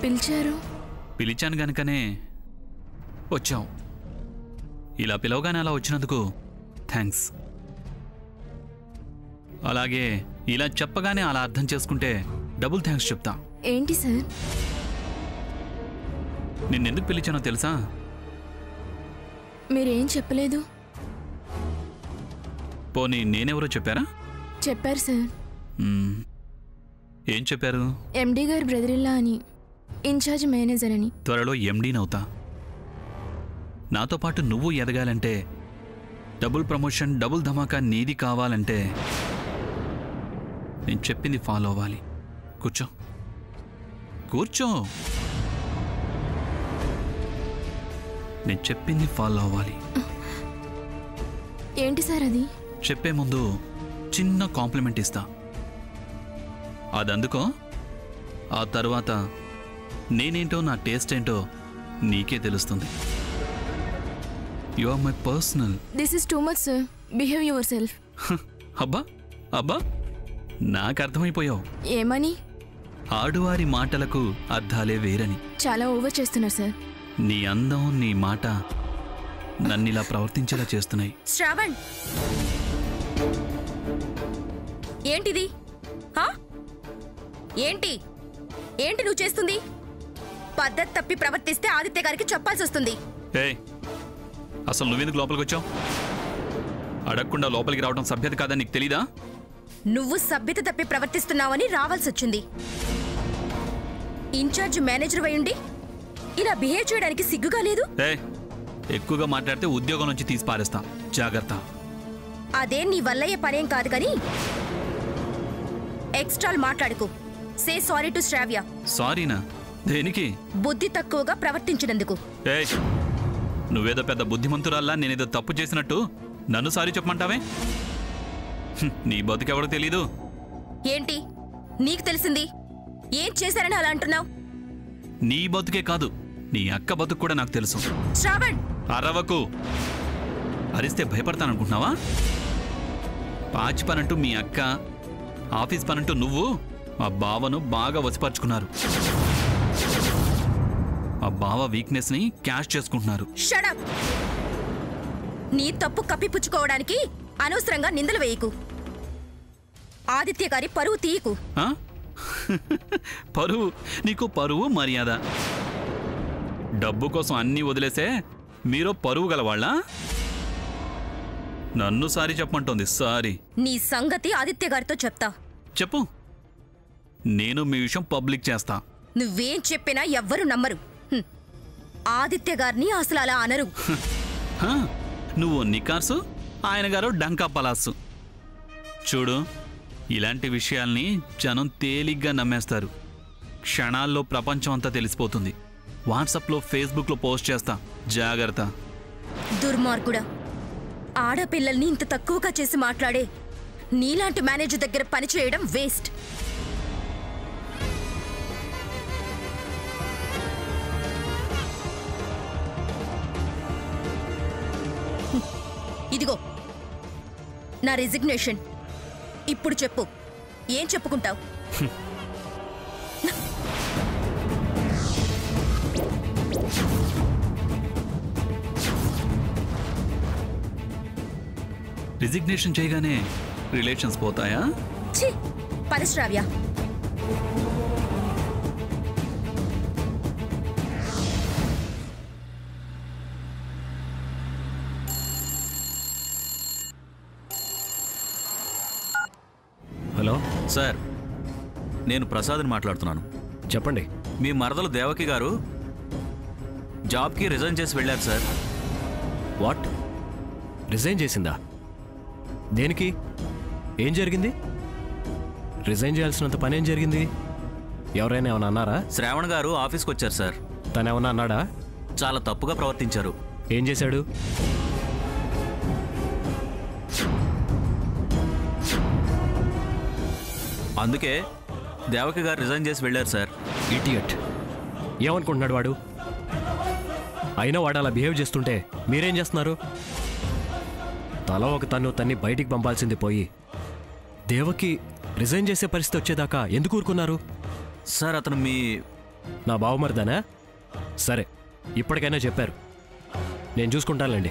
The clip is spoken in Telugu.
పిలిచారు? పిలిచాను గనుకనే వచ్చావు. ఇలా పిలవగానే అలా వచ్చినందుకు థ్యాంక్స్. అలాగే ఇలా చెప్పగానే అలా అర్థం చేసుకుంటే డబుల్ థ్యాంక్స్ చెప్తా. ఏంటి సార్? నిన్నెందుకు పిలిచానో తెలుసా? మీరేం చెప్పలేదు. పోనీ నేనెవరో చెప్పారా? చెప్పారు సార్. ఏం చెప్పారు? ఎండి గారు బ్రదరిల్లా అని, ఇన్ఛార్జ్ మేనేజర్ అని. త్వరలో ఎండీనవుతా. నాతో పాటు నువ్వు ఎదగాలంటే, డబుల్ ప్రమోషన్ డబుల్ ధమాకా నీది కావాలంటే నేను చెప్పింది ఫాలో అవ్వాలి. కూర్చో కూర్చో. నేను చెప్పింది ఫాలో అవ్వాలి. ఏంటి సార్ అది? చెప్పే ముందు చిన్న కాంప్లిమెంట్ ఇస్తా, అదందుకో. ఆ తర్వాత నేనేంటో నా టేస్ట్ ఏంటో నీకే తెలుస్తుంది. You are my personal. This is too much sir. Behave yourself. అబ్బా అబ్బా, నాకు అర్థమైపోయావు. ఏమని? ఆడువారి మాటలకు అర్థాలే వేరని. చాలా ఓవర్ చేస్తున్నారు సార్. నీ అందం నీ మాట నన్నిలా ప్రవర్తించేలా చేస్తున్నాయి. శ్రావణ్, ఏంటిది? ఏంటి ఏంటి నువ్వు చేస్తుంది? పద్ధతి తప్పి ప్రవర్తిస్తే ఆదిత్య గారికి చెప్పాల్సి వస్తుంది. అసలు నువ్వెందుకు లోపలికి వచ్చావు? అడగకుండా లోపలికి రావడం సభ్యత కాదని నీకు తెలీదా? నువ్వు సభ్యత తప్పి ప్రవర్తిస్తున్నావని రావాల్సి వచ్చింది. ఇన్ఛార్జ్ మేనేజర్ అయ్యుండి ఇలా బిహేవ్ చేయడానికి సిగ్గుగా లేదు? ఎక్కువగా మాట్లాడితే ఉద్యోగం నుంచి తీసి పారేస్తా, జాగ్రత్త. అదే నీ వల్లయ్యే పనేం కాదు కానీ ఎక్స్ట్రాల్ మాట్లాడుకో. సే సారీ టు శ్రావ్య. సారీనా? దేనికి? బుద్ధి తక్కువగా ప్రవర్తించినందుకు. నువ్వేదో పెద్ద బుద్ధిమంతురాల్లా నేనేదో తప్పు చేసినట్టు నన్ను సారీ చెప్పమంటావే? నీ బతుకెవడో తెలీదు. ఏంటి నీకు తెలిసింది? ఏం చేశారని అలా అంటున్నావు? నీ బతుకే కాదు, నీ అక్క బతుకు కూడా నాకు తెలుసు. శ్రావణ్, అరవకు. అరిస్తే భయపడతాననుకుంటున్నావా? పాచి పనంటూ మీ అక్క, ఆఫీస్ పనంటూ నువ్వు ఆ బావను బాగా వసిపరుచుకున్నారు. ఆ బావ వీక్నెస్ ని క్యాష్ చేసుకుంటున్నారు. Shut up. నీ తప్పు కప్పిపుచ్చుకోవడానికి అనవసరంగా నిందలు వేయకు. ఆదిత్య గారి పరువు తీయకు. పరువు? నీకు పరువు మర్యాద? డబ్బు కోసం అన్నీ వదిలేసే మీరు పరువు గలవాళ్ళ? నన్ను సారీ చెప్పమంటోంది. సారీ. నీ సంగతి ఆదిత్య గారితో చెప్తా. చెప్పు. నేను మీ విషయం పబ్లిక్ చేస్తా. నువ్వేం చెప్పినా ఎవ్వరూ నమ్మరు. ఆదిత్య గారిని అసలు అలా అనరు. నువ్వు నికార్సు, ఆయన గారు డంకా పలాసు. చూడు, ఇలాంటి విషయాల్ని జనం తేలిగ్గా నమ్మేస్తారు. క్షణాల్లో ప్రపంచం అంతా తెలిసిపోతుంది. వాట్సాప్లో, ఫేస్బుక్లో పోస్ట్ చేస్తా, జాగ్రత్త. దుర్మార్గుడా, ఆడపిల్లల్ని ఇంత తక్కువగా చేసి మాట్లాడే నీలాంటి మేనేజర్ దగ్గర పనిచేయడం వేస్ట్. ఇదిగో నా రిజిగ్నేషన్. ఇప్పుడు చెప్పు, ఏం చెప్పుకుంటావు? రిజిగ్నేషన్ చేయగానే రిలేషన్స్ పోతాయా? ఛీ, పరిశ్రావ్య. హలో సార్, నేను ప్రసాద్ని మాట్లాడుతున్నాను. చెప్పండి. మీ మరదలు దేవకి గారు జాబ్కి రిజైన్ చేసి వెళ్ళారు సార్. వాట్? రిజైన్ చేసిందా? దేనికి? ఏం జరిగింది? రిజైన్ చేయాల్సినంత పని ఏం జరిగింది? ఎవరైనా ఏమన్నా అన్నారా? శ్రావణ్ గారు ఆఫీస్కి వచ్చారు సార్. తను ఏమన్నా అన్నాడా? చాలా తప్పుగా ప్రవర్తించారు. ఏం చేశాడు? అందుకే దేవకి గారు రిజైన్ చేసి వెళ్ళారు సార్. ఇడియట్. ఏమనుకుంటున్నాడు వాడు? అయినా వాడు అలా బిహేవ్ చేస్తుంటే మీరేం చేస్తున్నారు? తల ఒక తన్ని బయటికి పంపాల్సింది పోయి దేవకి రిజైన్ చేసే పరిస్థితి వచ్చేదాకా ఎందుకు ఊరుకున్నారు? సార్, అతను నా బావమరిదానా? సరే, ఇప్పటికైనా చెప్పారు. నేను చూసుకుంటానులేండి.